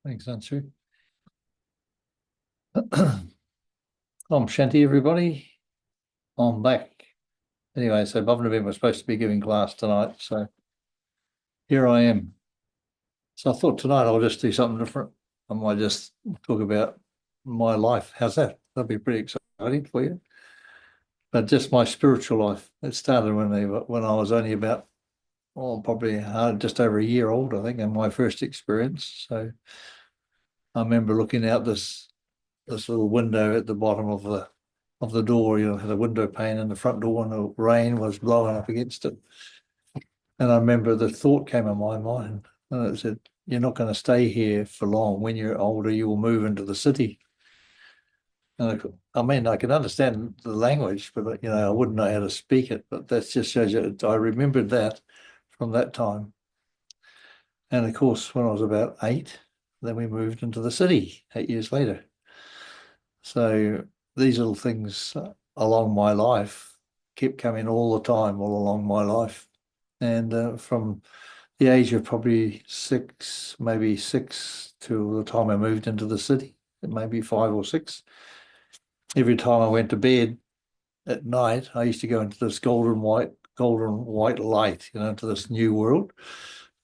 Thanks, Anshu. I'm Shanti, everybody. I'm back. Anyway, so Bob and Ben were supposed to be giving class tonight, so here I am. So I thought tonight I'll just do something different. I might just talk about my life. How's that? That'd be pretty exciting for you. But just my spiritual life. It started when I was only about, probably just over a year old, I think, in my first experience. So I remember looking out this little window at the bottom of the door, had a window pane in the front door and the rain was blowing up against it. And I remember the thought came in my mind and it said, you're not going to stay here for long. When you're older, you will move into the city. And I can understand the language, but I wouldn't know how to speak it. But that just shows you, I remembered that from that time. And of course, when I was about 8, then we moved into the city 8 years later. So these little things along my life kept coming all the time, all along my life. And from the age of probably 6, maybe 6 to the time I moved into the city, maybe 5 or 6, every time I went to bed at night, I used to go into this golden white light, into this new world.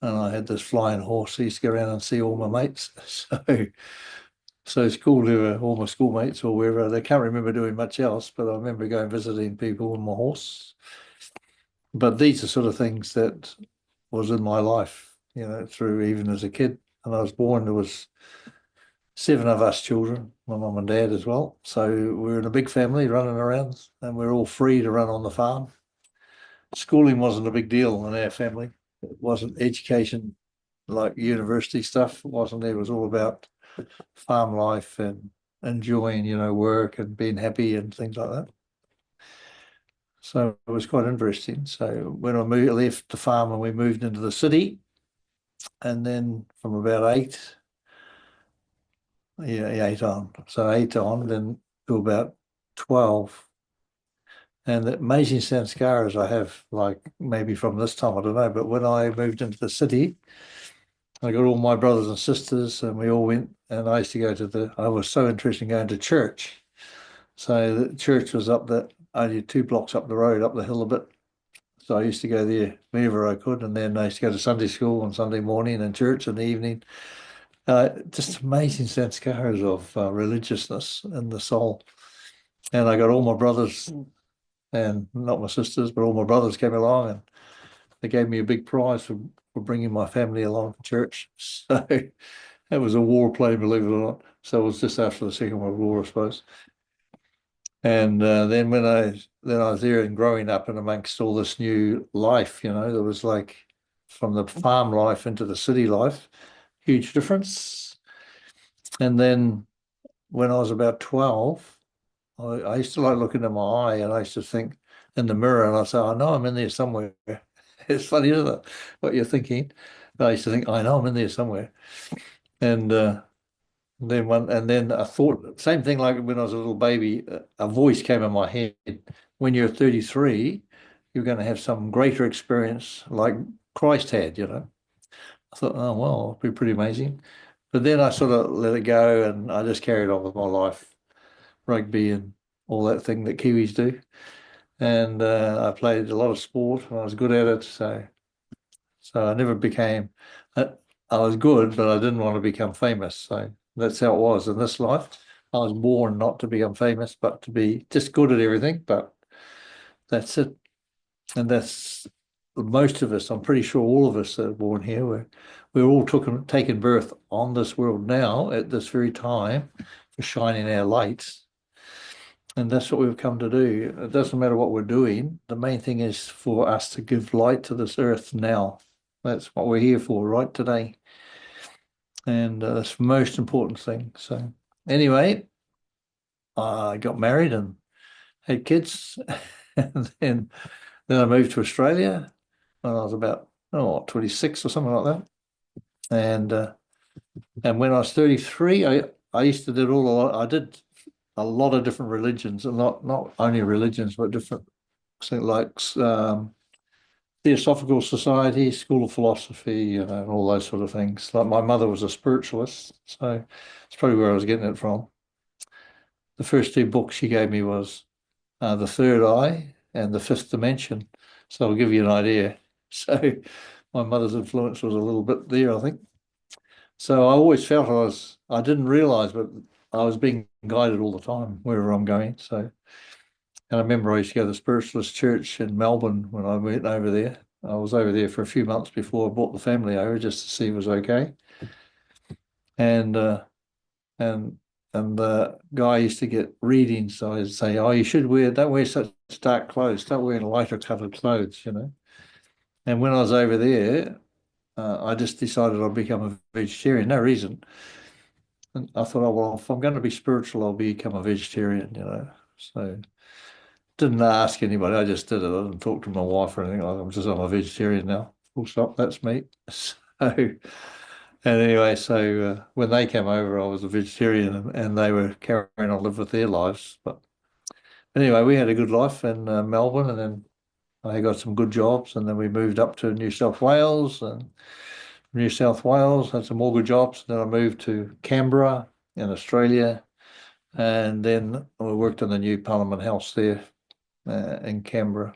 And I had this flying horse. I used to go around and see all my mates. So it's cool to all my schoolmates or wherever. They can't remember doing much else, but I remember going visiting people on my horse. But these are sort of things that was in my life, through even as a kid. And I was born, there was 7 of us children, my mum and dad as well. So we were in a big family running around and we are all free to run on the farm. Schooling wasn't a big deal in our family. It wasn't education like university stuff. It wasn't. It was all about farm life and enjoying, work and being happy and things like that. So it was quite interesting. So when left the farm and we moved into the city, and then from about 8, yeah, 8 on. So 8 on, then to about 12. And the amazing scars I have, like maybe from this time, I don't know, but when I moved into the city, I got all my brothers and sisters, and we all went. And I used to I was so interested in going to church. So the church was up only 2 blocks up the road, up the hill a bit. So I used to go there whenever I could. And then I used to go to Sunday school on Sunday morning and church in the evening. Just amazing scars of religiousness in the soul. And I got all my brothers, and not my sisters, but all my brothers came along and they gave me a big prize for bringing my family along to church. So it was a war play, believe it or not. So it was just after the Second World War, I suppose. And then then I was there and growing up and amongst all this new life, there was like from the farm life into the city life, huge difference. And then when I was about 12, I used to like looking in my eye and I used to think in the mirror and I say, I know I'm in there somewhere. It's funny, isn't it? What you're thinking. But I used to think, I know I'm in there somewhere. And then I thought, same thing like when I was a little baby, a voice came in my head. When you're 33, you're going to have some greater experience like Christ had. I thought, oh, well, it'll be pretty amazing. But then I sort of let it go and I just carried on with my life, rugby and all that thing that Kiwis do. And I played a lot of sport and I was good at it. So I never became, I was good, but I didn't want to become famous. So that's how it was in this life. I was born not to become famous, but to be just good at everything. But that's it. And that's most of us, I'm pretty sure all of us that are born here, we're all taken birth on this world now at this very time for shining our lights. And that's what we've come to do. It doesn't matter what we're doing. The main thing is for us to give light to this earth now. That's what we're here for right today. And that's the most important thing. So anyway, I got married and had kids. And then I moved to Australia when I was about 26 or something like that. And when I was 33, I used to do I did a lot of different religions, and not only religions, but different things like Theosophical Society, School of Philosophy, and all those sort of things. Like my mother was a spiritualist, so it's probably where I was getting it from. The first two books she gave me was The Third Eye and The Fifth Dimension. So I'll give you an idea. So my mother's influence was a little bit there, I think. So I always felt I didn't realize, but I was being guided all the time wherever I'm going. So, and I remember I used to go to the Spiritualist Church in Melbourne when I went over there. I was over there for a few months before I brought the family over just to see if it was okay. And and and the guy used to get readings, so I'd say, "Oh, don't wear such dark clothes. Start wearing lighter coloured clothes." And when I was over there, I just decided I'd become a vegetarian. No reason. And I thought, oh well, if I'm going to be spiritual, I'll become a vegetarian. So didn't ask anybody. I just did it. I didn't talk to my wife or anything. I'm a vegetarian now. Full stop. That's me. So. And anyway, so when they came over, I was a vegetarian and they were carrying on live with their lives. But anyway, we had a good life in Melbourne, and then I got some good jobs, and then we moved up to New South Wales, and New South Wales had some more good jobs. Then I moved to Canberra in Australia, and then I worked in the new Parliament House there in Canberra,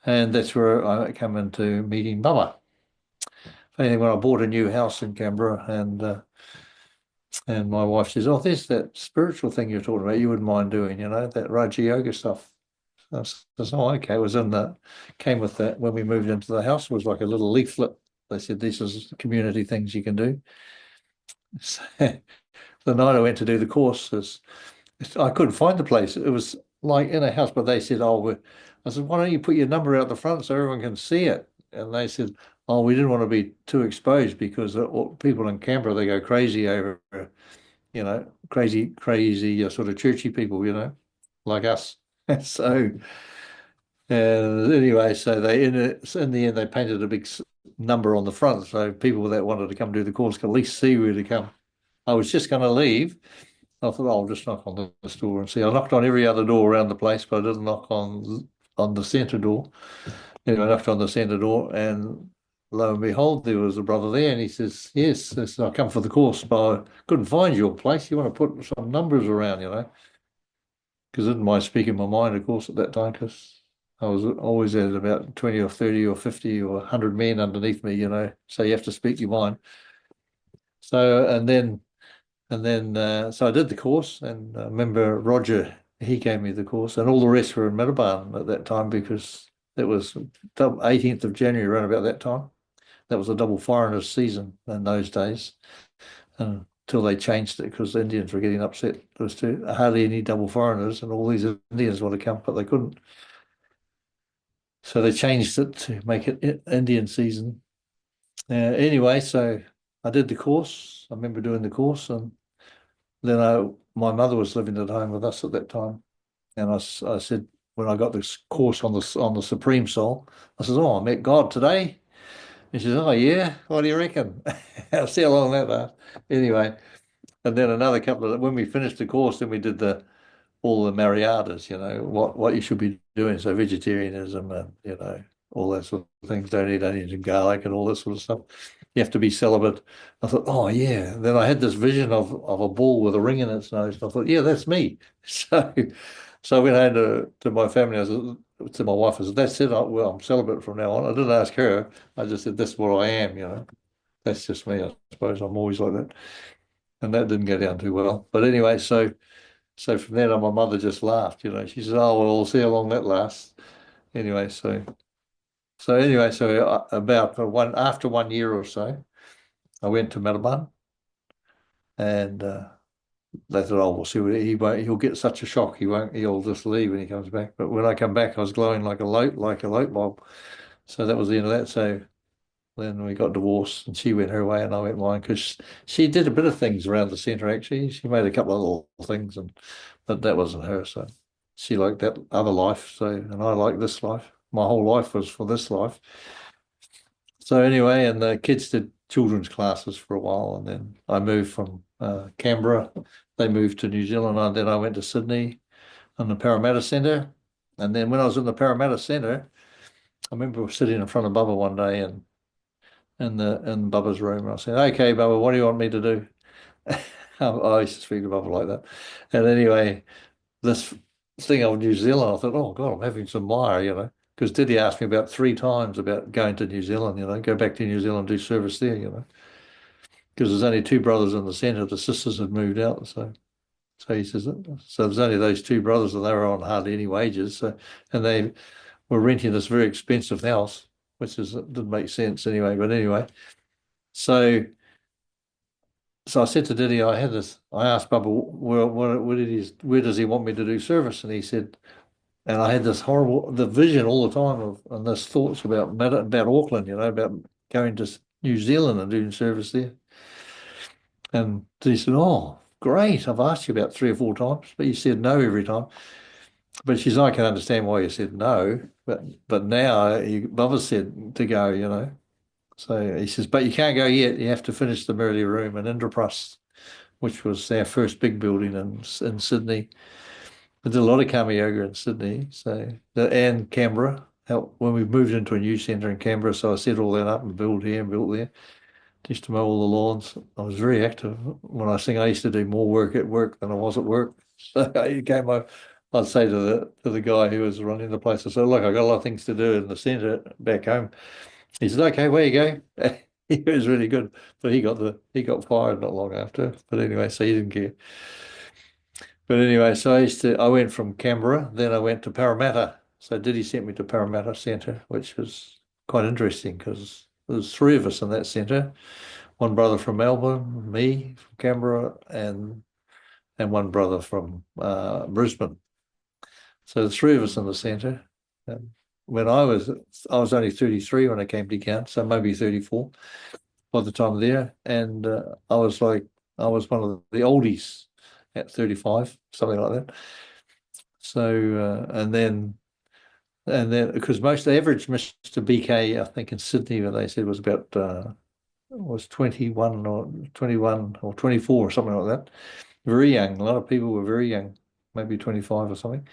and that's where I came into meeting Bubba. Funny when I bought a new house in Canberra, and my wife says, "Oh, there's that spiritual thing you're talking about. You wouldn't mind doing, that Raja Yoga stuff." I says, "Oh, okay." It was came with that when we moved into the house. It was like a little leaflet. They said, "This is community things you can do." So, the night I went to do the course, I couldn't find the place. It was like in a house, but they said, "Oh, I said, "Why don't you put your number out the front so everyone can see it?" And they said, "Oh, we didn't want to be too exposed because people in Canberra, they go crazy over crazy sort of churchy people, like us." So anyway, so in the end they painted a big number on the front, so people that wanted to come do the course could at least see where to come. I was just going to leave. I thought, I'll just knock on the door and see. I knocked on every other door around the place, but I didn't knock on the centre door. Anyway, I knocked on the centre door, and lo and behold, there was a brother there, and he says, "Yes, I said, I come for the course, but I couldn't find your place. You want to put some numbers around, because I didn't mind speaking my mind, of course, at that time, because I was always at about 20 or 30 or 50 or 100 men underneath me, so you have to speak your mind. So, so I did the course, and I remember Roger, he gave me the course, and all the rest were in Meadowbarn at that time because it was 18th of January, around about that time. That was a double foreigners season in those days, until they changed it because the Indians were getting upset. There was hardly any double foreigners, and all these Indians want to come, but they couldn't. So they changed it to make it Indian season. Anyway, so I did the course. I remember doing the course, and then my mother was living at home with us at that time, and I said when I got this course on the Supreme Soul, I said, "Oh, I met God today." And she says, "Oh yeah, what do you reckon?" I'll see how long that lasts. Anyway, and then another couple of when we finished the course, then we did all the Mariadas, what you should be doing. So vegetarianism and, all that sort of things. Don't eat onions and garlic and all that sort of stuff. You have to be celibate. I thought, oh yeah. Then I had this vision of a bull with a ring in its nose. And I thought, yeah, that's me. So I went home to my family. I said to my wife, I said, that's it. Well, I'm celibate from now on. I didn't ask her. I just said, that's what I am. That's just me. I suppose I'm always like that. And that didn't go down too well. But anyway, so from then on, my mother just laughed. She says, "Oh, well, we'll see how long that lasts." Anyway, about after 1 year or so, I went to Melbourne, and they thought, "Oh, we'll see what he'll get such a shock. He'll just leave when he comes back." But when I come back, I was glowing like a light bulb. So that was the end of that. So then we got divorced, and she went her way, and I went mine because she did a bit of things around the centre. Actually, she made a couple of little things, but that wasn't her. So she liked that other life. So and I like this life. My whole life was for this life. So anyway, and the kids did children's classes for a while, and then I moved from Canberra. They moved to New Zealand, and then I went to Sydney in the Parramatta Centre. And then when I was in the Parramatta Centre, I remember sitting in front of Bubba one day and in Bubba's room. I said, "Okay, Bubba, what do you want me to do?" I used to speak to Bubba like that. And anyway, this thing of New Zealand, I thought, oh God, I'm having some mire, because Diddy asked me about 3 times about going to New Zealand, go back to New Zealand, do service there, because there's only two brothers in the centre. The sisters had moved out, so he says, so there's only those two brothers, and they were on hardly any wages, and they were renting this very expensive house, which didn't make sense anyway. But anyway, so so I said to Diddy, I asked Bubba, where does he want me to do service? And he said, and I had this horrible, the vision all the time and this thoughts about Auckland, about going to New Zealand and doing service there. And he said, oh, great. I've asked you about 3 or 4 times, but you said no every time. But she's, I can understand why you said no, but now Bubba said to go. So he says, but you can't go yet. You have to finish the Merrily Room in Indraprust, which was our first big building in Sydney. I did a lot of karma yoga in Sydney, and Canberra. When we moved into a new centre in Canberra, so I set all that up and built here and built there. Used to mow all the lawns. I was very active. When I think I used to do more work at work than I was at work. So I'd say to the guy who was running the place, I said, look, I got a lot of things to do in the centre back home. He said, okay, where you go? He was really good. But he got fired not long after. But anyway, so he didn't care. But anyway, so I went from Canberra, then I went to Parramatta. So Diddy sent me to Parramatta Centre, which was quite interesting because there was 3 of us in that centre. One brother from Melbourne, me from Canberra, and one brother from Brisbane. So the 3 of us in the centre. When I was only 33 when I came to count, so maybe 34 by the time there, and I was one of the oldies at 35, something like that. So and then because most the average Mr. BK, I think in Sydney, what they said was about was 21 or 24 or something like that. Very young. A lot of people were very young, maybe 25 or something.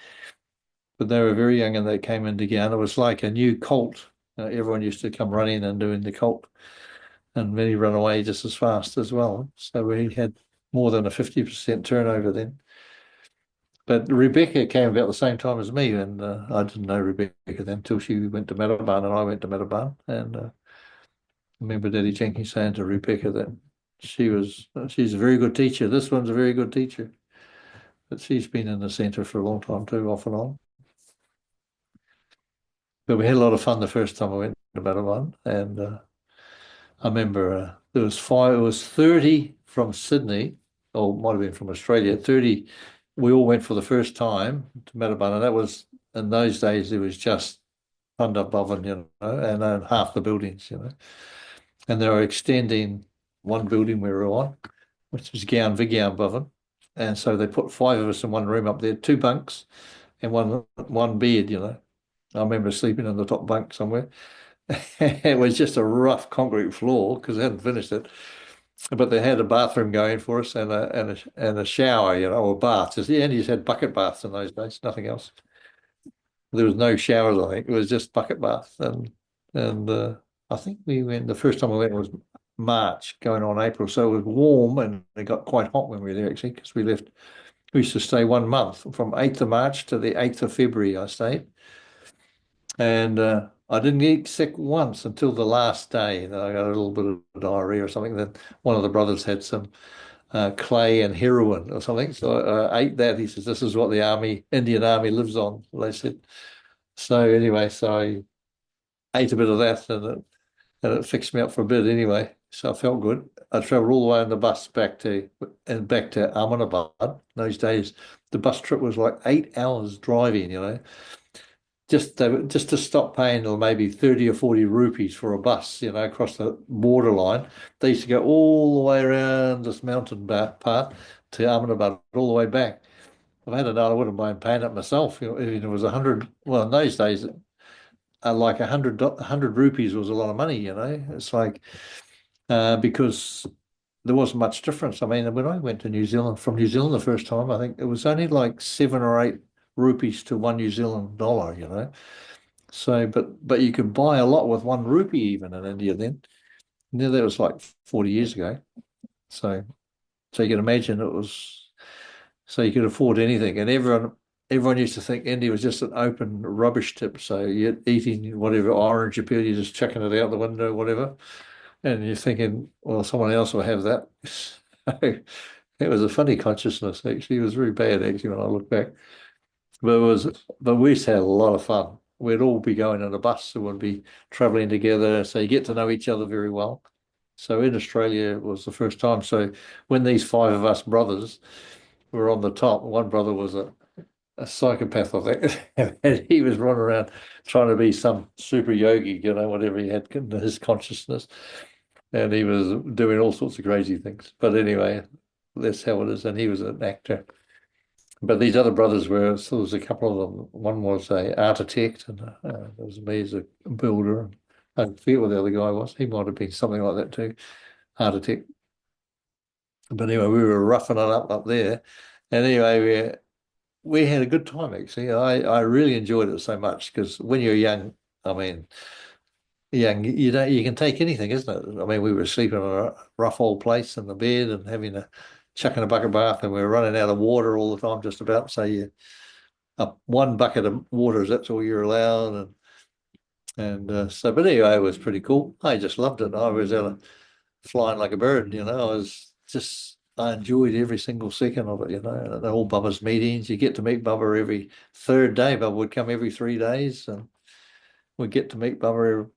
But they were very young and they came into Guyana. It was like a new cult. Everyone used to come running and doing the cult, and many run away just as fast as well. So we had more than a 50% turnover then. But Rebecca came about the same time as me, and I didn't know Rebecca then until she went to Meadowbarn and I went to Meadowbarn. And I remember Daddy Jenkins saying to Rebecca that she's a very good teacher. This one's a very good teacher. But she's been in the centre for a long time too, off and on. But we had a lot of fun the first time I went to Meadowbarn, and I remember there was five. It was 30 from Sydney, or might have been from Australia. 30. We all went for the first time to Meadowbank, and that was in those days. It was just under Boven, and half the buildings, and they were extending one building we were on, which was Gown Viggown Boven, and so they put 5 of us in one room up there, 2 bunks and one bed. I remember sleeping on the top bunk somewhere. It was just a rough concrete floor because they hadn't finished it. But they had a bathroom going for us and a shower, or bath. You just had bucket baths in those days, nothing else. There was no showers, I think. It was just bucket baths. And I think we went, the first time we went was March, going on April. So it was warm and it got quite hot when we were there, actually, because we used to stay 1 month. From 8th of March to the 8th of February, I stayed. And I didn't get sick once until the last day. I got a little bit of diarrhea or something. Then one of the brothers had some clay and heroin or something. So I ate that. He says, this is what the Indian Army lives on, they said. So anyway, so I ate a bit of that and it fixed me up for a bit anyway. So I felt good. I travelled all the way on the bus back to Ahmedabad. Those days, the bus trip was like 8 hours driving, just to stop paying maybe 30 or 40 rupees for a bus, across the borderline. They used to go all the way around this mountain part to Ahmedabad, all the way back. If I had I wouldn't mind paying it myself. If it was 100, well, in those days, like 100 rupees was a lot of money. It's like because there wasn't much difference. I mean, when I went to New Zealand, from New Zealand the first time, I think it was only like 7 or 8 rupees to 1 New Zealand dollar. So, but you could buy a lot with 1 rupee even in India then. Yeah, that was like 40 years ago. So, so you can imagine it was, so you could afford anything. And everyone used to think India was just an open rubbish tip. So you're eating whatever orange appeal, you're just chucking it out the window, whatever. And you're thinking, well, someone else will have that. It was a funny consciousness, actually. It was very bad, actually, when I look back. But it was, but we used to have a lot of fun. We'd all be going on a bus and we'd be traveling together. So you get to know each other very well. So in Australia it was the first time. So when these five of us brothers were on the top, one brother was a psychopath, I think, and he was running around trying to be some super yogi, whatever he had in his consciousness. And he was doing all sorts of crazy things. But anyway, that's how it is. And he was an actor. But these other brothers were, so there was a couple of them. One was a architect, and there was me as a builder. And I forget what the other guy was. He might have been something like that too, architect. But anyway, we were roughing it up there. And anyway, we had a good time actually. I really enjoyed it so much because when you're young, I mean, young, you can take anything, isn't it? I mean, we were sleeping on a rough old place in the bed and having a chucking a bucket bath, and we were running out of water all the time, just about. So you up 1 bucket of water, that's all you're allowed, and so. But anyway, it was pretty cool. I just loved it. I was out flying like a bird. I was just. I enjoyed every single second of it, and all Bubba's meetings. You get to meet Bubba every third day. Bubba would come every 3 days, and we get to meet Bubba.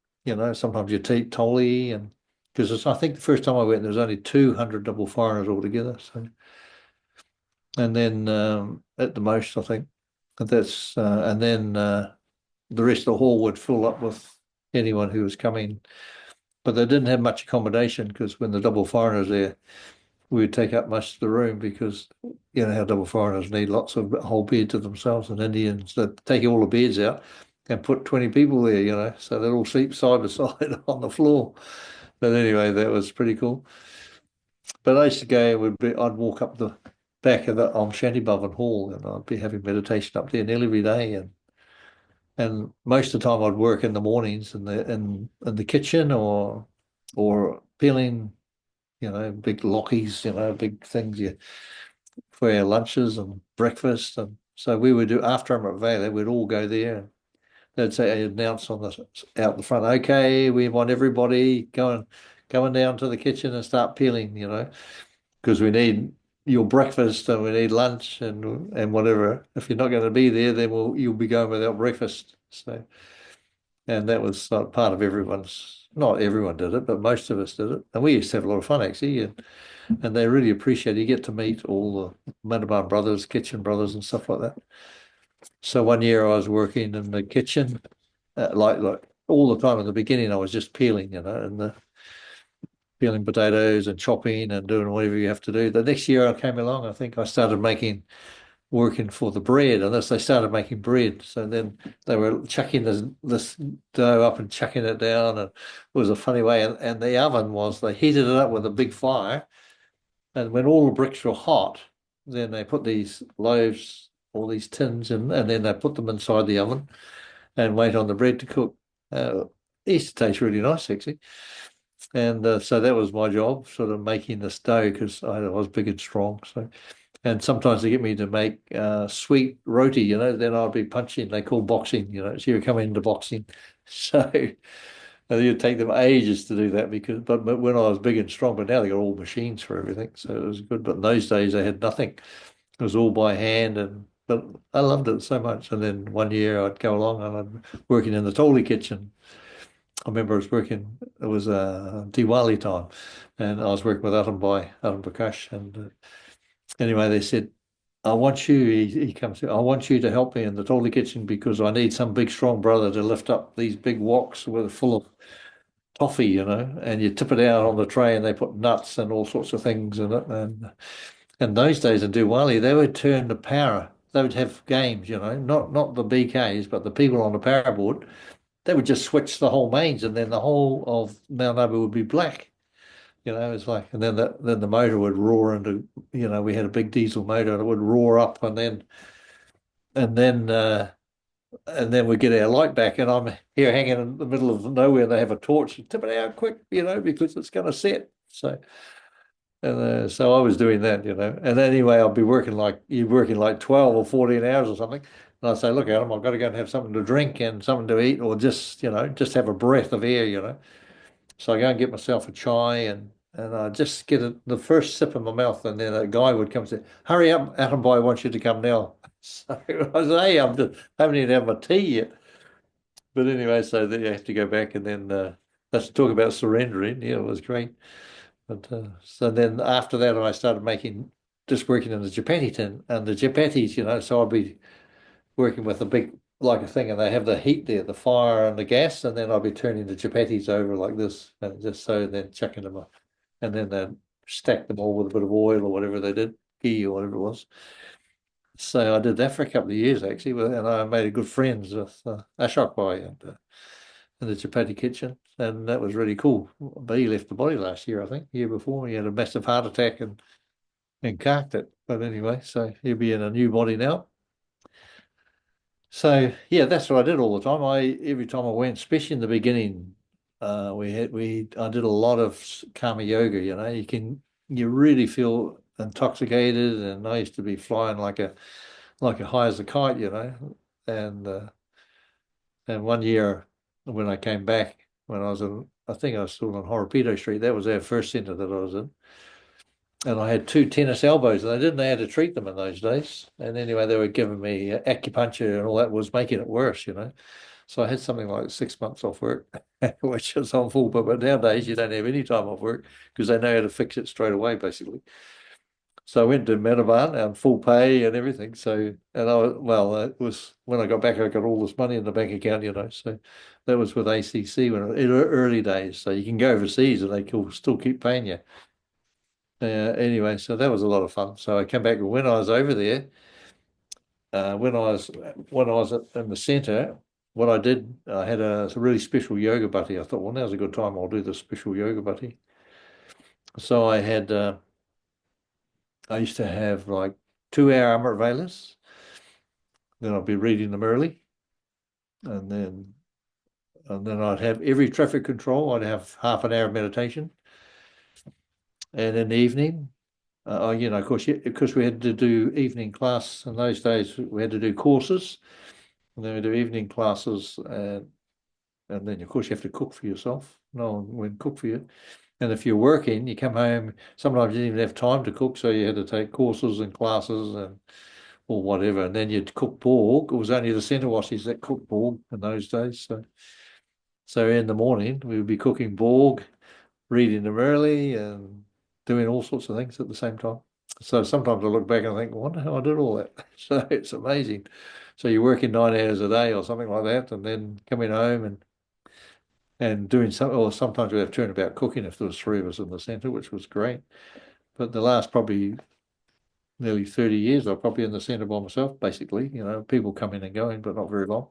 Sometimes you teach Tolly, and because I think the first time I went, there was only 200 double foreigners altogether. So, and then at the most, I think, and then the rest of the hall would fill up with anyone who was coming. But they didn't have much accommodation because when the double foreigners there, we would take up most of the room because you know how double foreigners need lots of whole bed to themselves, and Indians that take all the beds out and put 20 people there, so they'd all sleep side by side on the floor. But anyway, that was pretty cool. But I used to go, I'd walk up the back of the Shanty Hall, and I'd be having meditation up there nearly every day, and most of the time I'd work in the mornings in the kitchen or peeling, big lockies, big things for our lunches and breakfast. And so we would do after I'm at Valley, we'd all go there and they'd say announce out the front, okay, we want everybody going down to the kitchen and start peeling, because we need your breakfast and we need lunch and whatever. If you're not going to be there, then you'll be going without breakfast. So, and that was part of everyone's. Not everyone did it, but most of us did it, and we used to have a lot of fun actually. And they really appreciate it. You get to meet all the Mandaban brothers, kitchen brothers, and stuff like that. So one year I was working in the kitchen, like all the time. In the beginning, I was just peeling, and peeling potatoes and chopping and doing whatever you have to do. The next year I came along, I think I started working for the bread, unless they started making bread. So then they were chucking this dough up and chucking it down, and it was a funny way. And the oven was, they heated it up with a big fire, and when all the bricks were hot, then they put these loaves, all these tins, and then they put them inside the oven and wait on the bread to cook. It used to taste really nice, actually. And so that was my job, sort of making this dough because I was big and strong. So, and sometimes they get me to make sweet roti, then I'd be punching. They call boxing, so you come into boxing. So it'd take them ages to do that but when I was big and strong, but now they got all machines for everything, so it was good. But in those days they had nothing. It was all by hand, but I loved it so much. And then one year I'd go along and I'm working in the Tolly kitchen. I remember I was working, it was Diwali time, and I was working with Adam Prakash. And anyway, they said, I want you, he comes to, I want you to help me in the Tolly kitchen because I need some big strong brother to lift up these big woks full of toffee, and you tip it out on the tray and they put nuts and all sorts of things in it. And those days in Diwali, they would turn the power. They would have games, not the BKs, but the people on the power board. They would just switch the whole mains, and then the whole of Mount Abu would be black. It's like, and then the motor would roar into, we had a big diesel motor, and it would roar up, and then and then we get our light back, and I'm here hanging in the middle of nowhere, and they have a torch, tip it out quick, because it's going to set. So I was doing that, and anyway, I'll be working like you're working like 12 or 14 hours or something. And I say, look, Adam, I've got to go and have something to drink and something to eat, or just have a breath of air. So I go and get myself a chai, and I just get the first sip in my mouth, and then a guy would come and say, hurry up, Atom Boy wants you to come now. So I say, hey, I haven't even had my tea yet. But anyway, so then you have to go back, and then let's talk about surrendering. Yeah, it was great. But so then after that, I started just working in the chapati tin and the chapatis, so I'd be working with a big, like a thing, and they have the heat there, the fire and the gas, and then I'll be turning the chapatis over like this, and just so then chucking them up, and then they stack them all with a bit of oil or whatever they did, ghee or whatever it was. So I did that for a couple of years actually, and I made good friends with Ashok Bhai in the chapati kitchen, and that was really cool. But he left the body last year, I think, year before. He had a massive heart attack and carked it. But anyway, so he'll be in a new body now. So yeah, that's what I did all the time. Every time I went, especially in the beginning, I did a lot of karma yoga. You really feel intoxicated, and I used to be flying like a high as a kite, and one year when I came back, when I think I was still on Horopito Street. That was our first centre that I was in, and I had two tennis elbows, and they didn't know how to treat them in those days. And anyway, they were giving me acupuncture, and all that was making it worse. So I had something like 6 months off work, which is awful. But nowadays you don't have any time off work because they know how to fix it straight away, basically. So I went to Menaban on full pay and everything. Well, it was when I got back, I got all this money in the bank account. So that was with ACC in early days. So you can go overseas and they can still keep paying you. Anyway, so that was a lot of fun. So I came back, and when I was over there, when I was in the centre, what I did, I had a really special yoga buddy. I thought, well, now's a good time. I'll do the special yoga buddy. So I used to have like 2 hour Amrit Velas. Then I'd be reading them early, and then I'd have every traffic control. I'd have half an hour of meditation, and in the evening, of course, because we had to do evening class in those days, we had to do courses, and then we do evening classes, and then of course you have to cook for yourself. No one would cook for you. And if you're working, you come home. Sometimes you didn't even have time to cook, so you had to take courses and classes and or whatever. And then you'd cook pork. It was only the centre washies that cooked pork in those days. So in the morning we would be cooking pork, reading them early, and doing all sorts of things at the same time. So sometimes I look back and I think, I wonder how I did all that. So it's amazing. So you're working 9 hours a day or something like that, and then coming home and doing something, or sometimes we have turnabout cooking if there was three of us in the centre, which was great. But the last probably nearly 30 years, I'm probably in the centre by myself, basically. People come in and going, but not very long.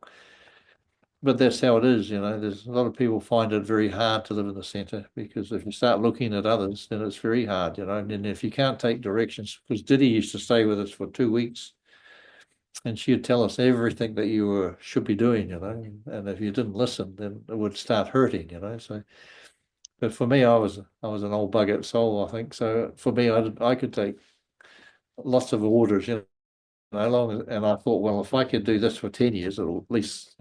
But that's how it is. There's a lot of people find it very hard to live in the centre because if you start looking at others, then it's very hard. And if you can't take directions, because Diddy used to stay with us for 2 weeks, and she'd tell us everything that should be doing. And if you didn't listen, then it would start hurting. So, but for me, I was an old bugger soul, I think. So for me, I could take lots of orders. And I thought, well, if I could do this for 10 years, it'll at least.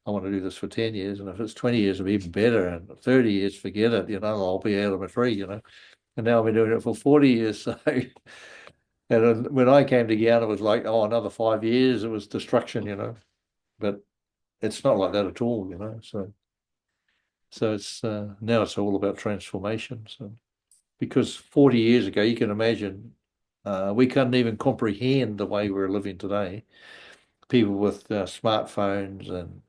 I want to do this for 10 years. And if it's 20 years, it'll be even better. And 30 years, forget it. I'll be out of it free. And now I've been doing it for 40 years. So, and when I came to Guyana, it was like, oh, another 5 years, it was destruction. But it's not like that at all. So it's now it's all about transformation. So because 40 years ago, you can imagine we couldn't even comprehend the way we're living today. People with smartphones and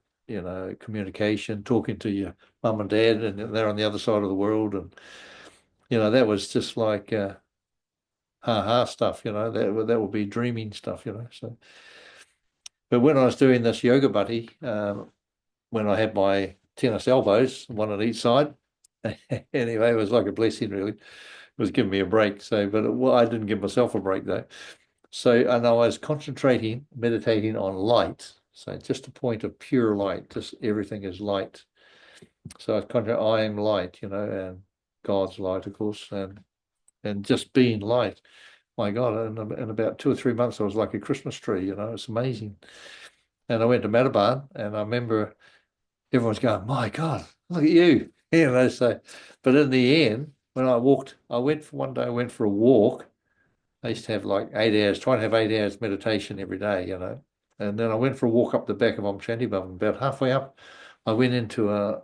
communication, talking to your mum and dad, and they're on the other side of the world, and that was just like ha stuff. That would be dreaming stuff. So, but when I was doing this yoga buddy, when I had my tennis elbows, one on each side, anyway, it was like a blessing, really. It was giving me a break. So, well, I didn't give myself a break though. So, and I was concentrating, meditating on light. So just a point of pure light, just everything is light. So it's kind of I am light, and God's light, of course, and just being light. My God, in about 2 or 3 months, I was like a Christmas tree, it's amazing. And I went to Mataban, and I remember everyone's going, "My God, look at you," So, but in the end, when I went for one day, I went for a walk. I used to have like 8 hours, try to have 8 hours meditation every day. And then I went for a walk up the back of Shandybaum. About halfway up, I went into a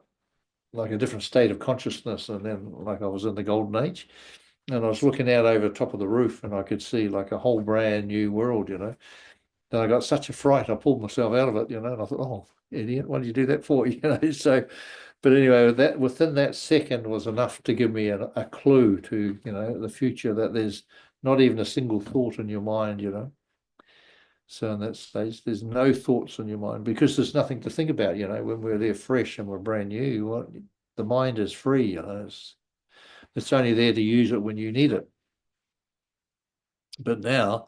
different state of consciousness, and then like I was in the golden age, and I was looking out over the top of the roof, and I could see like a whole brand new world. And I got such a fright, I pulled myself out of it, and I thought, "Oh, idiot, what did you do that for?" So, but anyway, that within that second was enough to give me a clue to, the future, that there's not even a single thought in your mind. So in that stage, there's no thoughts in your mind because there's nothing to think about. When we're there fresh and we're brand new, the mind is free. It's only there to use it when you need it. But now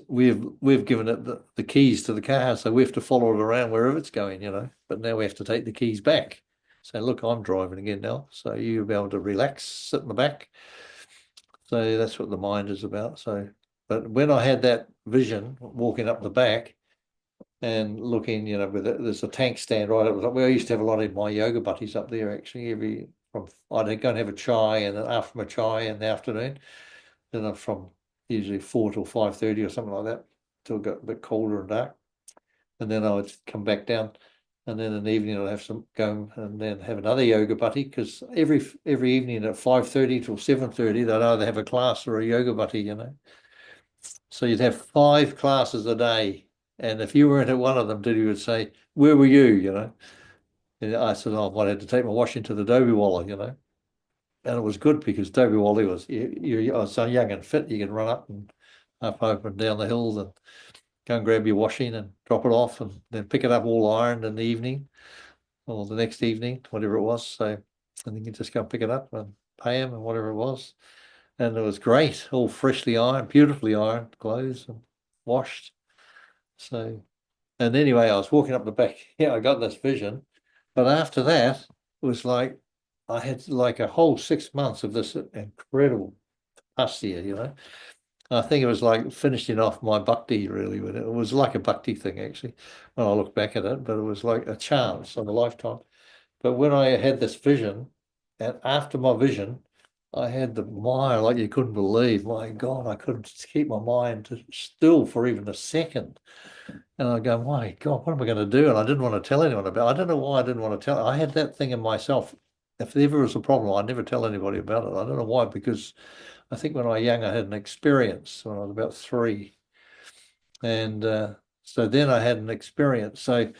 we've given it the keys to the car, so we have to follow it around wherever it's going. But now we have to take the keys back. So look, I'm driving again now. So you'll be able to relax, sit in the back. So that's what the mind is about. So, but when I had that vision walking up the back and looking, there's a tank stand right up the top. Well, I used to have a lot of my yoga buddies up there actually. I'd go and have a chai, and then after my chai in the afternoon, then I'm from usually 4 till 5:30 or something like that, till it got a bit colder and dark. And then I would come back down, and then in the evening I'd have some go and then have another yoga buddy, because every evening at 5:30 till 7:30 they'd either have a class or a yoga buddy. So you'd have 5 classes a day, and if you weren't at one of them, Diddy would say, "Where were you?" And I said, "Oh, I might have to take my washing to the Dobie Walla." And it was good because Dobie Wally was you are so young and fit, you can run up and down the hills and go and grab your washing and drop it off, and then pick it up all ironed in the evening or the next evening, whatever it was. So, and then you just go and pick it up and pay him and whatever it was. And it was great, all freshly ironed, beautifully ironed clothes and washed. So, and anyway, I was walking up the back. Yeah, I got this vision. But after that, it was like I had like a whole 6 months of this incredible past year. I think it was like finishing off my bhakti really, but it was like a bhakti thing actually when I look back at it, but it was like a chance of a lifetime. But when I had this vision, and after my vision, I had the mind like you couldn't believe. My God, I couldn't keep my mind still for even a second. And I go, my God, what am I going to do? And I didn't want to tell anyone about it. I don't know why I didn't want to tell. I had that thing in myself. If there ever was a problem, I'd never tell anybody about it. I don't know why, because I think when I was young, I had an experience when I was about 3. And so then I had an experience. So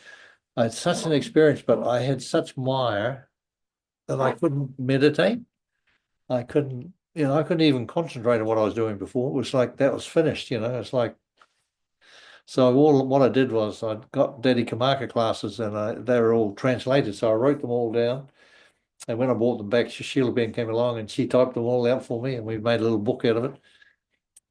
I had such an experience, but I had such mire that I couldn't meditate. I couldn't even concentrate on what I was doing before. It was like that was finished. It's like, so what I did was I got Daddy Kamaka classes, and they were all translated. So I wrote them all down. And when I brought them back, Sheila Ben came along and she typed them all out for me, and we made a little book out of it.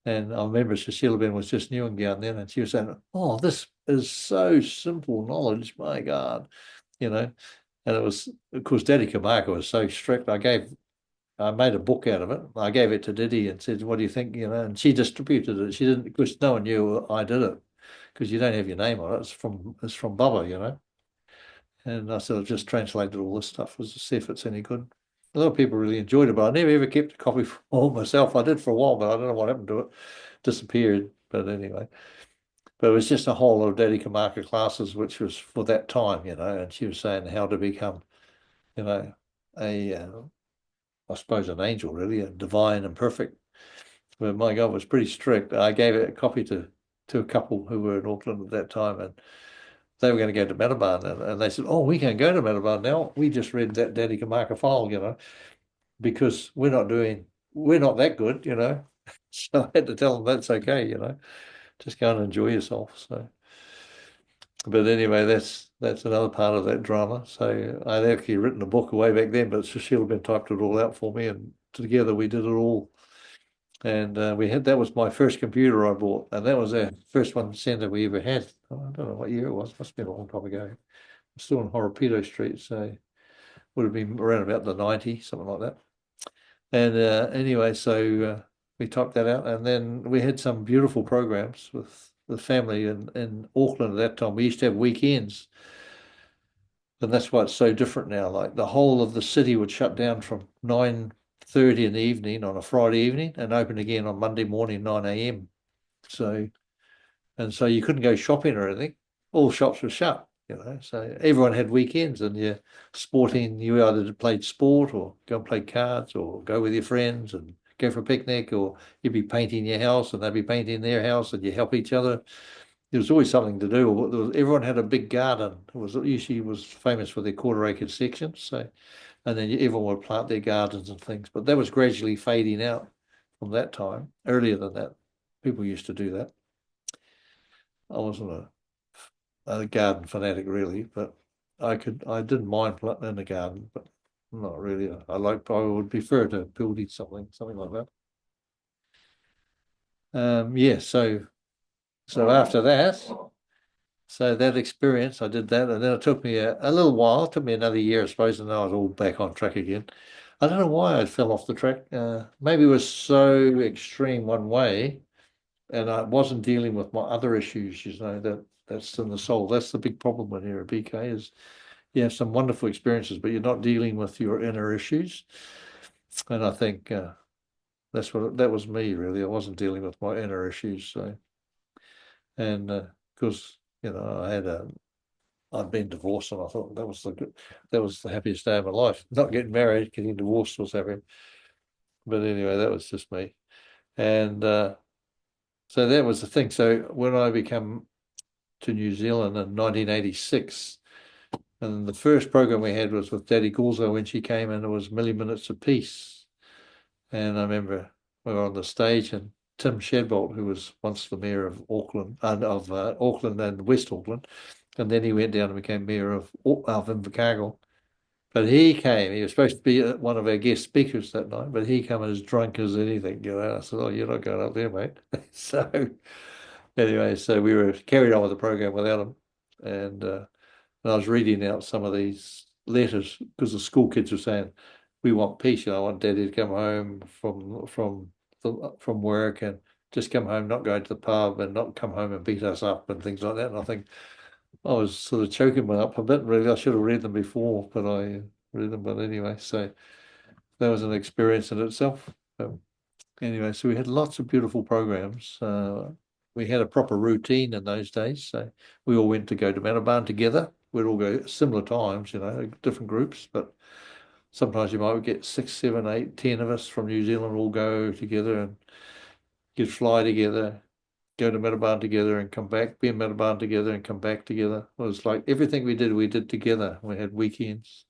And I remember Cecilia Ben was just new and down then, and she was saying, "Oh, this is so simple knowledge, my God," you know. And it was, of course, Daddy Kamaka was so strict. I made a book out of it. I gave it to Diddy and said, "What do you think?" And she distributed it. She didn't, because no one knew I did it, because you don't have your name on it. It's from Bubba. And I sort of just translated all this stuff to see if it's any good. A lot of people really enjoyed it, but I never ever kept a copy for myself. I did for a while, but I don't know what happened to it. Disappeared. But anyway, but it was just a whole lot of Daddy Kamaka classes, which was for that time. And she was saying how to become, you know, a, I suppose an angel, really, a divine and perfect. But my God, was pretty strict. I gave it a copy to a couple who were in Auckland at that time, and they were going to go to Metaban, and they said, "Oh, we can go to Metaban now. We just read that Daddy Kamaka file, because we're not that good." So I had to tell them that's okay, just go and enjoy yourself. So, but anyway, that's another part of that drama. So I'd actually written a book way back then, but Cecile had been typed it all out for me, and together we did it all. And that was my first computer I bought, and that was our first one center we ever had. Oh, I don't know what year it was. Must have been a long time ago. Still on Horopito Street, so would have been around about the 90, something like that. And anyway, so we typed that out, and then we had some beautiful programs with the family in Auckland at that time. We used to have weekends, and that's why it's so different now. Like the whole of the city would shut down from 9:30 in the evening on a Friday evening and open again on Monday morning, 9 a.m. So so you couldn't go shopping or anything. All shops were shut, So everyone had weekends, and you either played sport or go and play cards or go with your friends and go for a picnic, or you'd be painting your house and they'd be painting their house, and you help each other. There was always something to do. Everyone had a big garden. It was famous for their quarter acre sections. So, and then everyone would plant their gardens and things. But that was gradually fading out from that time. Earlier than that, people used to do that. I wasn't a garden fanatic really, but I didn't mind planting in the garden, but not really. I would prefer to building something like that. Yeah, so after that, so that experience, I did that, and then it took me a little while. It took me another year, I suppose, and then I was all back on track again. I don't know why I fell off the track. Maybe it was so extreme one way, and I wasn't dealing with my other issues. That's in the soul. That's the big problem when you're a BK is you have some wonderful experiences, but you're not dealing with your inner issues. And I think that was me really. I wasn't dealing with my inner issues. So, and because I'd been divorced, and I thought that was the happiest day of my life. Not getting married, getting divorced was happy. But anyway, that was just me. And so that was the thing. So when I became to New Zealand in 1986, and the first program we had was with Daddy Gulzo when she came in. It was Million Minutes of Peace. And I remember we were on the stage, and Tim Shadbolt, who was once the mayor of Auckland, of Auckland and West Auckland, and then he went down and became mayor of Invercargill. But he came. He was supposed to be one of our guest speakers that night, but he came as drunk as anything. I said, "Oh, you're not going up there, mate." So anyway, so we were carried on with the program without him, and I was reading out some of these letters because the school kids were saying, "We want peace. I want Daddy to come home from work and just come home, not go to the pub and not come home and beat us up and things like that." And I think I was sort of choking me up a bit. Really, I should have read them before, but I read them. But anyway, so that was an experience in itself. Anyway, so we had lots of beautiful programs. We had a proper routine in those days. So we all went to go to Manaban together. We'd all go at similar times, different groups, but sometimes you might get 6, 7, 8, 10 of us from New Zealand all go together and get fly together, go to Manaban together and come back, be in Manaban together and come back together. It was like everything we did together. We had weekends.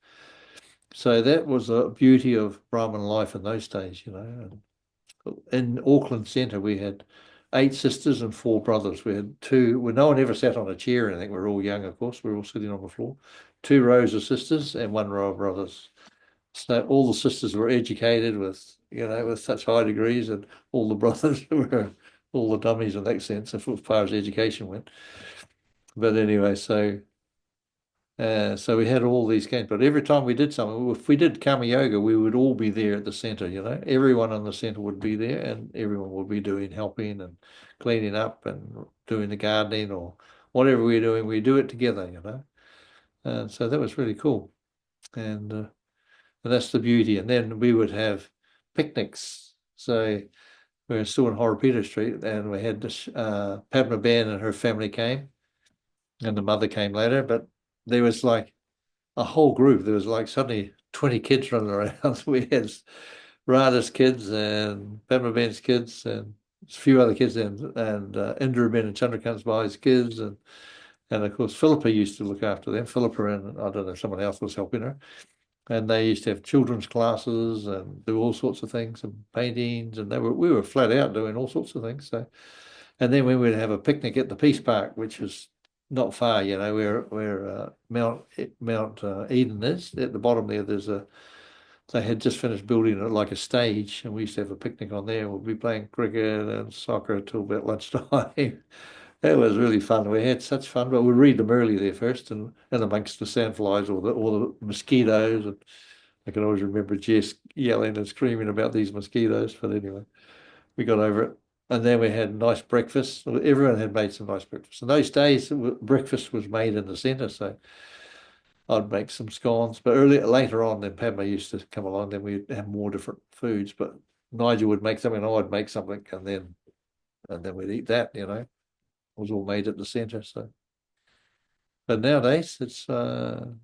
So that was the beauty of Brahmin life in those days. In Auckland Centre, we had 8 sisters and 4 brothers. We had two, well, no one ever sat on a chair or anything. We were all young, of course. We were all sitting on the floor. 2 rows of sisters and 1 row of brothers. So all the sisters were educated with such high degrees, and all the brothers were all the dummies in that sense, as far as education went. But anyway, so we had all these games, but every time we did something, if we did Karma Yoga, we would all be there at the center. Everyone in the center would be there, and everyone would be doing helping and cleaning up and doing the gardening or whatever we're doing, we do it together. And so that was really cool. And that's the beauty. And then we would have picnics. So we were still in Horopito Street, and we had this Padma Ben and her family came, and the mother came later, but there was like a whole group. There was like suddenly 20 kids running around. We had Radha's kids and Padma Ben's kids and a few other kids and Indra Ben and Chandrakant Bai's kids and of course Philippa used to look after them. Philippa and I don't know, someone else was helping her. And they used to have children's classes and do all sorts of things and paintings, and we were flat out doing all sorts of things. So, and then we would have a picnic at the Peace Park, which is not far, where Mount Eden is. At the bottom there, there's they had just finished building it like a stage, and we used to have a picnic on there. We'd be playing cricket and soccer till about lunchtime. It was really fun. We had such fun, but we'd read them early there first, and amongst the sandflies or the mosquitoes. And I can always remember Jess yelling and screaming about these mosquitoes. But anyway, we got over it. And then we had nice breakfast. Everyone had made some nice breakfast. In those days, breakfast was made in the centre, so I'd make some scones. But later on, then Padma used to come along. Then we'd have more different foods. But Nigel would make something, and I'd make something, and then we'd eat that. It was all made at the centre. So, but nowadays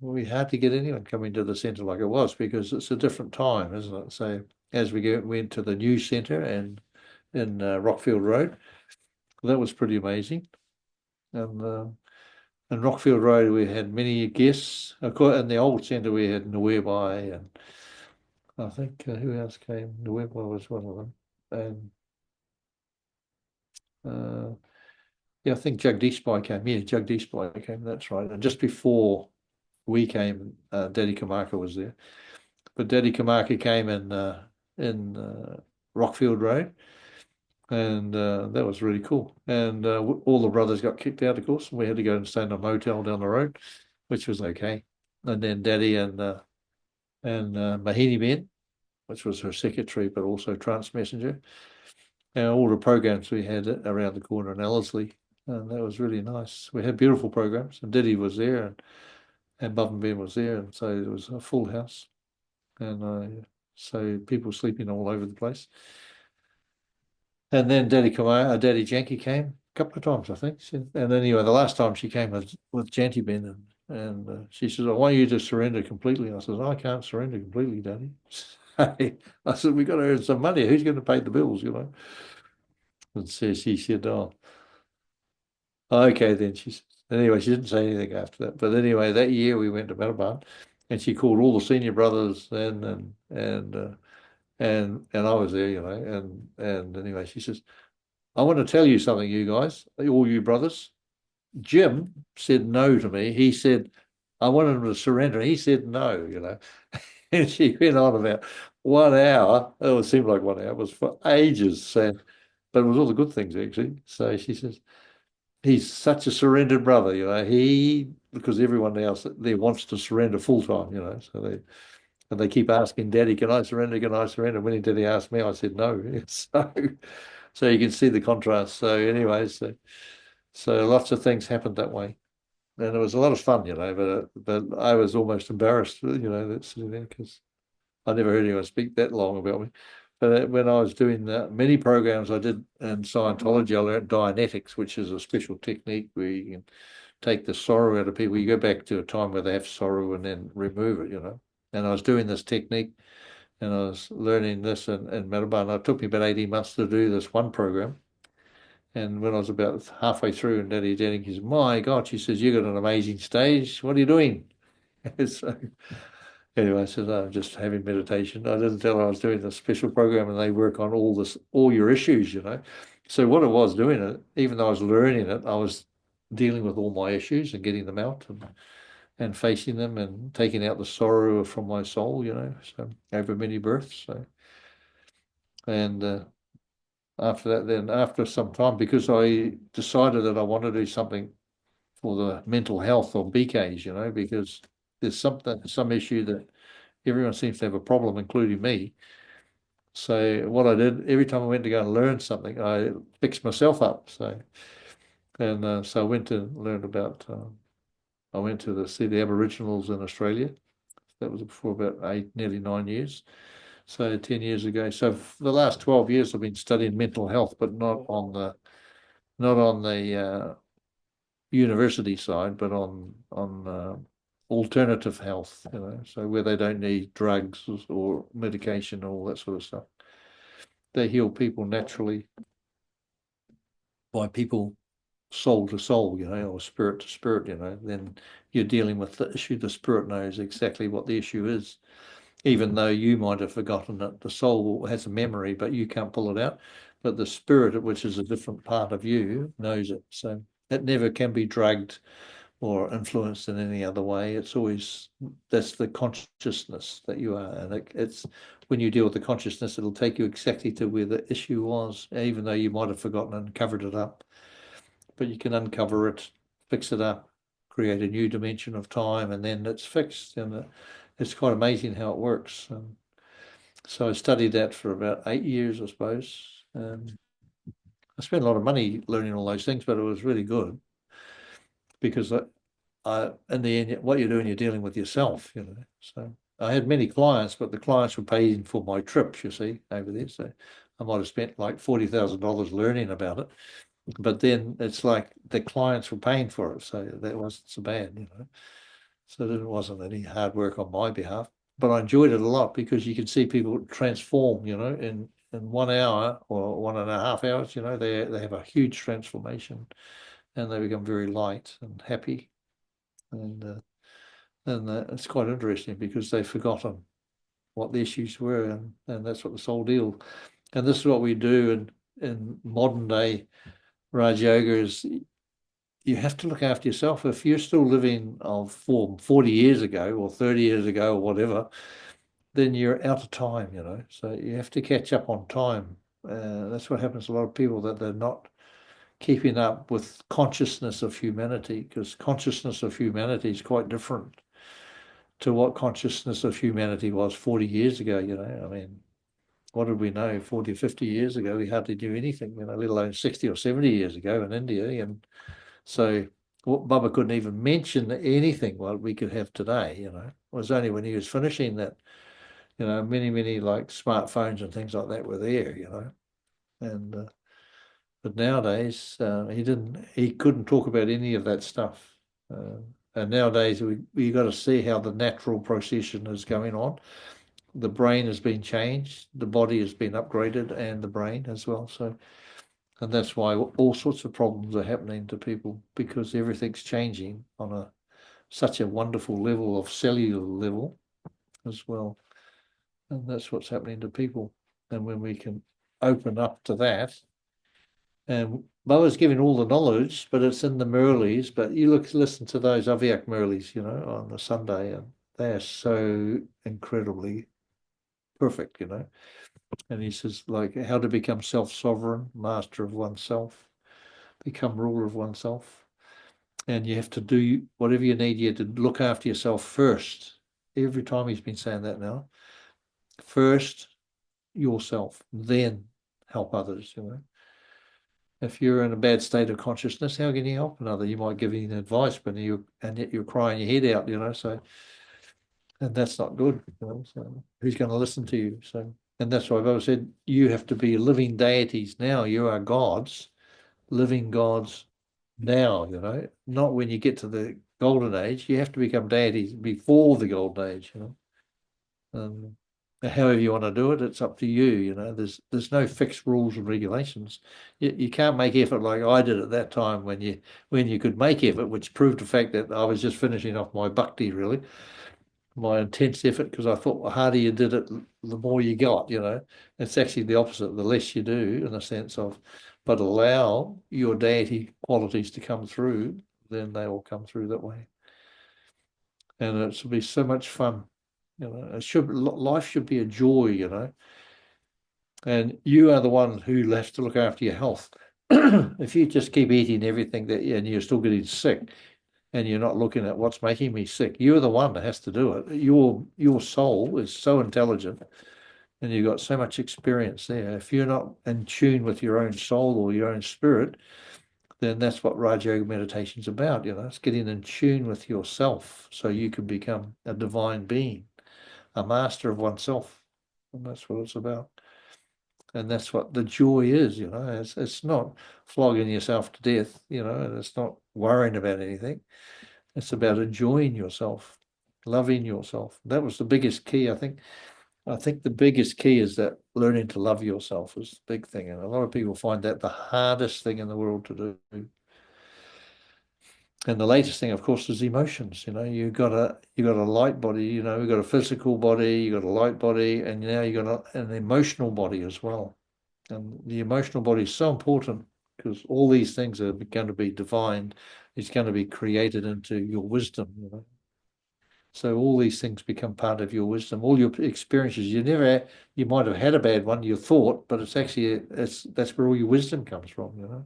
we hardly get anyone coming to the centre like it was because it's a different time, isn't it? So as went to the new centre and in Rockfield Road, that was pretty amazing. And in Rockfield Road, we had many guests. Of course, in the old centre, we had Nuwebai, and I think who else came? Nuwebai was one of them, and yeah, I think Jagdish Bai came. Yeah, Jagdish Bai came. That's right. And just before we came, Daddy Kamaka was there. But Daddy Kamaka came in Rockfield Road, and that was really cool. And all the brothers got kicked out, of course, and we had to go and stay in a motel down the road, which was okay. And then Daddy and Mahini Ben, which was her secretary, but also trance messenger, and all the programs we had around the corner in Ellerslie, and that was really nice. We had beautiful programs, and Diddy was there, and Bob and Ben was there, and so it was a full house, and so people sleeping all over the place. And then Daddy Janky came a couple of times, I think. And anyway, the last time she came with Janty Ben, and she says, "I want you to surrender completely." And I said, "I can't surrender completely, Daddy." I said, "We got to earn some money. Who's going to pay the bills?" And so she said, "Oh, okay then." She said. Anyway, she didn't say anything after that. But anyway, that year we went to Melbourne, and she called all the senior brothers and I was there, and anyway, she says, "I want to tell you something, you guys, all you brothers. Jim said no to me. He said, I wanted him to surrender. He said no. And she went on about 1 hour. It would seem like 1 hour. It was for ages. But it was all the good things, actually. So she says, he's such a surrendered brother. Because everyone else there wants to surrender full time. And they keep asking Daddy, can I surrender? Can I surrender? When Daddy asked me, I said no. So you can see the contrast. So anyway, so lots of things happened that way, and it was a lot of fun, But I was almost embarrassed, that sitting there because I never heard anyone speak that long about me. But when I was doing the many programs I did in Scientology, I learned Dianetics, which is a special technique where you can take the sorrow out of people. You go back to a time where they have sorrow and then remove it. And I was doing this technique, and I was learning this in Melbourne. It took me about 18 months to do this one program. And when I was about halfway through, and Daddy Jennings says, "My God," she says, "you got an amazing stage. What are you doing?" So anyway, I said, "I'm just having meditation." I didn't tell her I was doing this special program, and they work on all your issues. So what I was doing it, even though I was learning it, I was dealing with all my issues and getting them out and facing them and taking out the sorrow from my soul. So over many births. So and after that, then after some time, because I decided that I want to do something for the mental health of BKs, because there's some issue that everyone seems to have a problem, including me. So what I did, every time I went to go and learn something, I fixed myself up. So I went to learn about. I went to see the Aboriginals in Australia. That was for about nearly 9 years. So 10 years ago. So for the last 12 years, I've been studying mental health, but not on the university side, but on alternative health. So where they don't need drugs or medication or all that sort of stuff. They heal people naturally by people soul to soul, or spirit to spirit. Then you're dealing with the issue. The spirit knows exactly what the issue is, even though you might have forgotten it. The soul has a memory, but you can't pull it out. But the spirit, which is a different part of you, knows it. So it never can be drugged or influenced in any other way. It's always, that's the consciousness that you are. And it's when you deal with the consciousness, it'll take you exactly to where the issue was, even though you might have forgotten and covered it up. But you can uncover it, fix it up, create a new dimension of time, and then it's fixed. And it's quite amazing how it works. So I studied that for about 8 years, I suppose. I spent a lot of money learning all those things, but it was really good because in the end, what you're doing, you're dealing with yourself, So I had many clients, but the clients were paying for my trips, you see, over there. So I might have spent like $40,000 learning about it. But then it's like the clients were paying for it, so that wasn't so bad. So it wasn't any hard work on my behalf. But I enjoyed it a lot because you can see people transform, in 1 hour or 1.5 hours, they have a huge transformation and they become very light and happy. And it's quite interesting because they've forgotten what the issues were, and that's what the soul deal. And this is what we do in modern day Raj Yoga is you have to look after yourself. If you're still living of form 40 years ago or 30 years ago or whatever, then you're out of time. So you have to catch up on time. That's what happens to a lot of people, that they're not keeping up with consciousness of humanity, because consciousness of humanity is quite different to what consciousness of humanity was 40 years ago. I mean, what did we know 40, 50 years ago? We hardly knew anything, let alone 60 or 70 years ago in India. And so Baba couldn't even mention anything what we could have today, It was only when he was finishing that, many, many like smartphones and things like that were there. And but nowadays he couldn't talk about any of that stuff. And nowadays we got to see how the natural procession is going on. The brain has been changed, the body has been upgraded, and the brain as well. So, and that's why all sorts of problems are happening to people, because everything's changing on such a wonderful level of cellular level as well. And that's what's happening to people. And when we can open up to that, and Boa's giving all the knowledge, but it's in the Murlis. But you listen to those Avyak Murlis, on the Sunday, and they are so incredibly perfect. And he says, like, how to become self-sovereign, master of oneself, become ruler of oneself. And you have to do whatever you need. You have to look after yourself first. Every time he's been saying that now. First yourself, then help others. If you're in a bad state of consciousness, how can you help another? You might give him advice, but yet you're crying your head out, so, and that's not good. So who's going to listen to you? So, and that's why I've always said, you have to be living deities now. You are gods, living gods now, not when you get to the golden age. You have to become deities before the golden age. However you want to do it, it's up to you. There's no fixed rules and regulations. You can't make effort like I did at that time when you could make effort, which proved the fact that I was just finishing off my bhakti, really, my intense effort, because I thought the harder you did it, the more you got. It's actually the opposite. The less you do, in a sense of, but allow your deity qualities to come through, then they will come through that way, and it'll be so much fun. Life should be a joy. And you are the one who has to look after your health. If you just keep eating everything and you're still getting sick, and you're not looking at what's making me sick, you're the one that has to do it. Your soul is so intelligent, and you've got so much experience there. If you're not in tune with your own soul or your own spirit, then that's what Raja Yoga meditation is about. It's getting in tune with yourself so you can become a divine being, a master of oneself. And that's what it's about. And that's what the joy is. It's not flogging yourself to death, and it's not worrying about anything. It's about enjoying yourself, loving yourself. That was the biggest key, I think. I think the biggest key is that learning to love yourself is the big thing. And a lot of people find that the hardest thing in the world to do. And the latest thing, of course, is emotions. You got a light body. You've got a physical body, you got a light body, and now you got an emotional body as well. And the emotional body is so important, because all these things are going to be defined. It's going to be created into your wisdom, you know. So all these things become part of your wisdom, all your experiences. You might have had a bad one, you thought, but it's actually that's where all your wisdom comes from, you know.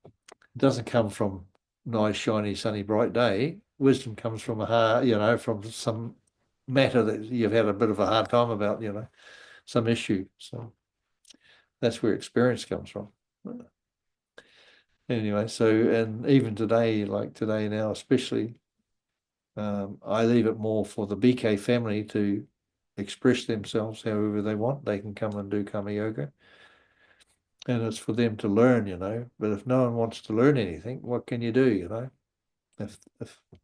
It doesn't come from nice, shiny, sunny, bright day. Wisdom comes from from some matter that you've had a bit of a hard time about, you know, some issue. So that's where experience comes from. Anyway, so and even today, like today now, especially, I leave it more for the BK family to express themselves however they want. They can come and do karma yoga, and it's for them to learn, you know. But if no one wants to learn anything, what can you do, you know? If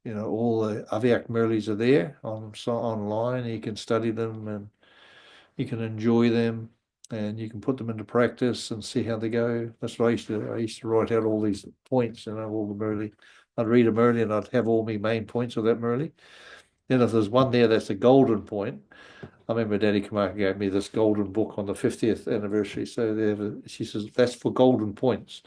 you know all the Aviak Murlis are there online, you can study them and you can enjoy them, and you can put them into practice and see how they go. That's what I used to. I used to write out all these points, you know, all the Murli. I'd read a Murli and I'd have all my main points of that Murli. Then if there's one there that's a golden point, I remember Daddy Kamaka gave me this golden book on the 50th anniversary. So she says, that's for golden points.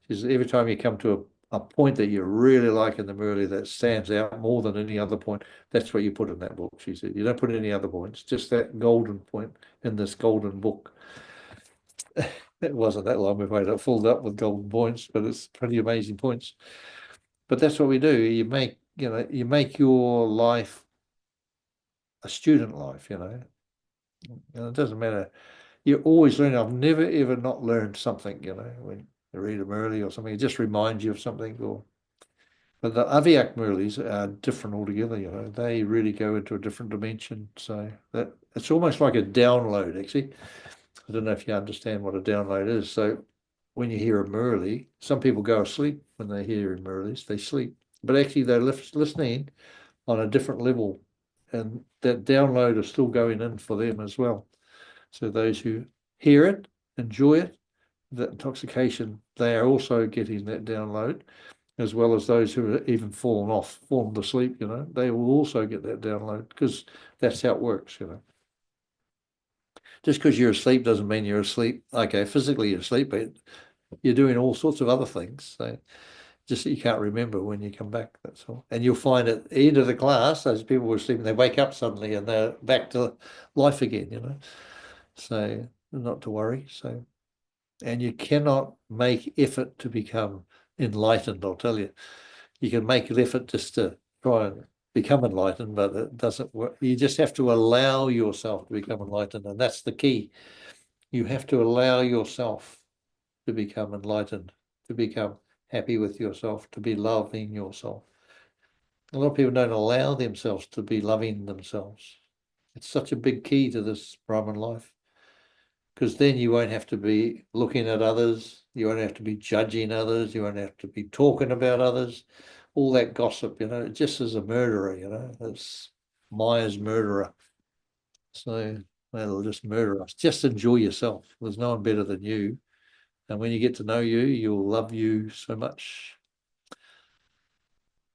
She says, every time you come to a point that you really like in the Murli that stands out more than any other point, that's what you put in that book. She said, you don't put any other points, just that golden point in this golden book. It wasn't that long before it filled up with golden points, but it's pretty amazing points. But that's what we do. You make your life a student life, you know. And it doesn't matter. You're always learning. I've never ever not learned something, you know, when you read a Murli or something, it just reminds you of something. But the Aviak Murlis are different altogether, you know. They really go into a different dimension. So that it's almost like a download, actually. I don't know if you understand what a download is. So when you hear a Murli, some people go asleep when they hear Murlis, they sleep. But actually they're listening on a different level. And that download is still going in for them as well. So those who hear it, enjoy it, that intoxication, they are also getting that download, as well as those who are even fallen asleep, you know, they will also get that download because that's how it works, you know. Just because you're asleep doesn't mean you're asleep. Okay, physically you're asleep, but you're doing all sorts of other things. So just that you can't remember when you come back, that's all. And you'll find at the end of the class, those people who are sleeping, they wake up suddenly and they're back to life again, you know. So not to worry. So, and you cannot make effort to become enlightened, I'll tell you. You can make an effort just to try and become enlightened, but it doesn't work. You just have to allow yourself to become enlightened, and that's the key. You have to allow yourself to become enlightened, to become happy with yourself, to be loving yourself. A lot of people don't allow themselves to be loving themselves. It's such a big key to this Brahmin life, because then you won't have to be looking at others, you won't have to be judging others, you won't have to be talking about others, all that gossip, you know, just as a murderer, you know, it's Maya's murderer. So they'll just murder us. Just enjoy yourself. There's no one better than you. And when you get to know you, you'll love you so much.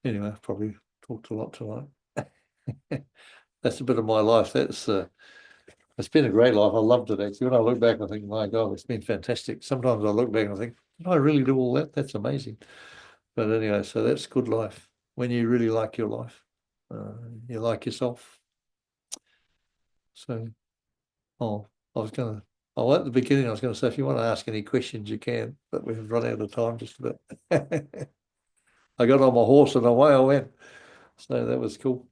Anyway, I've probably talked a lot tonight. That's a bit of my life. It's been a great life. I loved it actually. When I look back, I think, my God, it's been fantastic. Sometimes I look back and I think, did I really do all that? That's amazing. But anyway, so that's good life. When you really like your life, you like yourself. So, oh, I was going to, oh, at the beginning, I was going to say, if you want to ask any questions, you can, but we've run out of time just a bit. I got on my horse and away I went. So that was cool.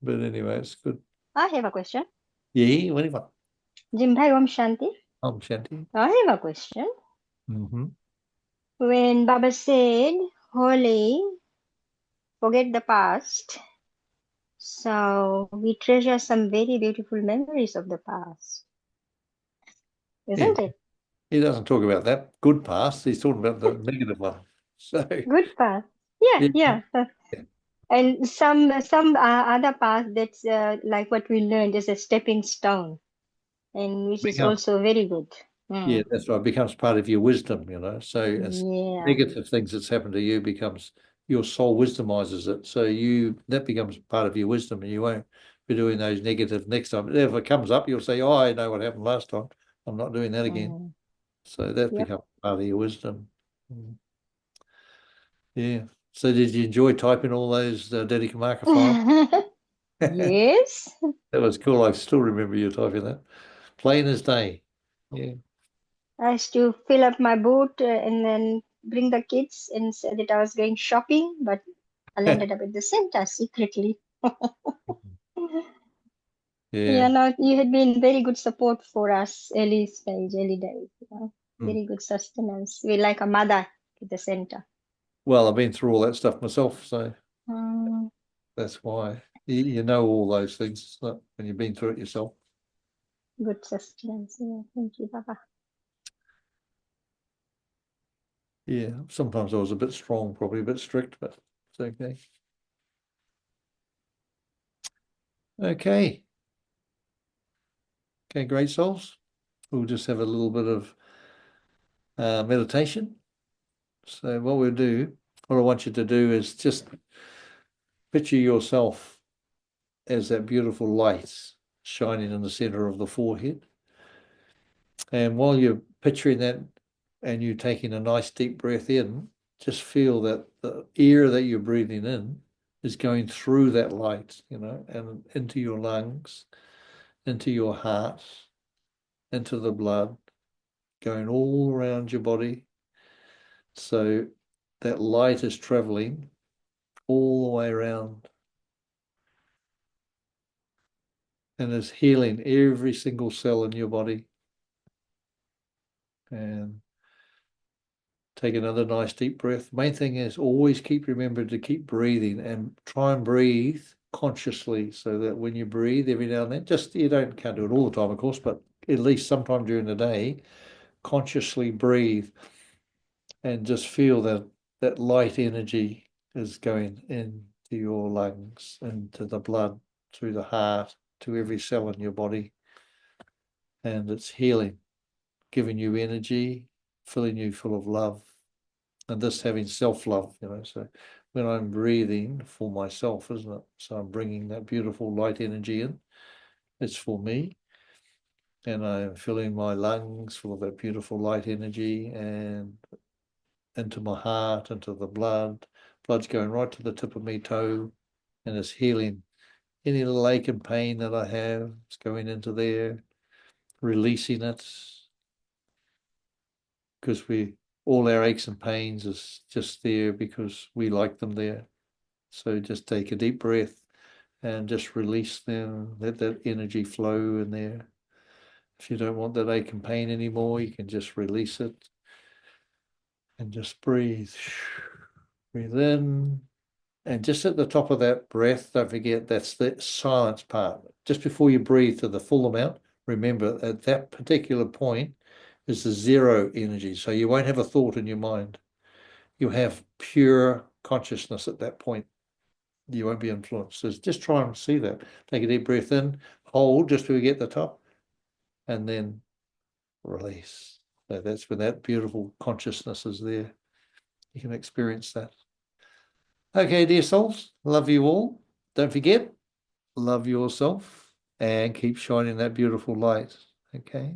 But anyway, it's good. I have a question. Yeah, what do you want? Jim Bhai Om Shanti. I'm Shanti. I have a question. Mm-hmm. When Baba said, Holy, forget the past. So we treasure some very beautiful memories of the past, Yeah, isn't it? he doesn't talk about that good past. He's talking about the negative one. So, Good past. Yeah, yeah, yeah. And some other past that's like what we learned is a stepping stone, and which is become, also very good. yeah, Mm. that's right. It becomes part of your wisdom, you know. So it's Yeah. negative things that's happened to you becomes your soul wisdomizes it. So that becomes part of your wisdom, and you won't be doing those negative next time. If it comes up, you'll say, "Oh, I know what happened last time. I'm not doing that again." Mm. So that Yep. becomes part of your wisdom. Yeah. So did you enjoy typing all those Daddy Kamaka files? Yes. That was cool. I still remember you typing that. Plain as day. Yeah. I used to fill up my boat and then bring the kids and said that I was going shopping, but I landed up at the center secretly. Yeah. Yeah, no, you had been very good support for us early stage, early days. Mm. Very good sustenance. We're like a mother to the center. Well, I've been through all that stuff myself, so Mm, that's why you know all those things. It's not when you've been through it yourself. good sustenance. Yeah, thank you, Baba. Yeah. Sometimes I was a bit strong, probably a bit strict, but it's okay. Okay. Okay, great souls. We'll just have a little bit of meditation. So what I want you to do is just picture yourself as that beautiful light shining in the center of the forehead. And while you're picturing that and you're taking a nice deep breath in, just feel that the air that you're breathing in is going through that light, and into your lungs, into your heart, into the blood, going all around your body. So that light is traveling all the way around and is healing every single cell in your body. And take another nice deep breath. Main thing is always remember to keep breathing and try and breathe consciously so that when you breathe every now and then, just can't do it all the time, of course, but at least sometime during the day, consciously breathe and just feel that light energy is going into your lungs, into the blood, through the heart, to every cell in your body. And it's healing, giving you energy, filling you full of love. And this having self-love, so when I'm breathing for myself, isn't it? So I'm bringing that beautiful light energy in. It's for me. And I'm filling my lungs full of that beautiful light energy and into my heart, into the blood. Blood's going right to the tip of my toe and it's healing any little ache and pain that I have. It's going into there, releasing it, because all our aches and pains is just there because we like them there. So just take a deep breath and just release them. Let that energy flow in there. If you don't want that ache and pain anymore, you can just release it and just breathe. Breathe in. And just at the top of that breath, don't forget that's the silence part. Just before you breathe to the full amount, remember at that particular point is the zero energy. So you won't have a thought in your mind. You have pure consciousness at that point. You won't be influenced. So just try and see that. Take a deep breath in, hold just till you get the top, and then release. So that's when that beautiful consciousness is there. You can experience that. Okay, dear souls, love you all. Don't forget, love yourself and keep shining that beautiful light. Okay.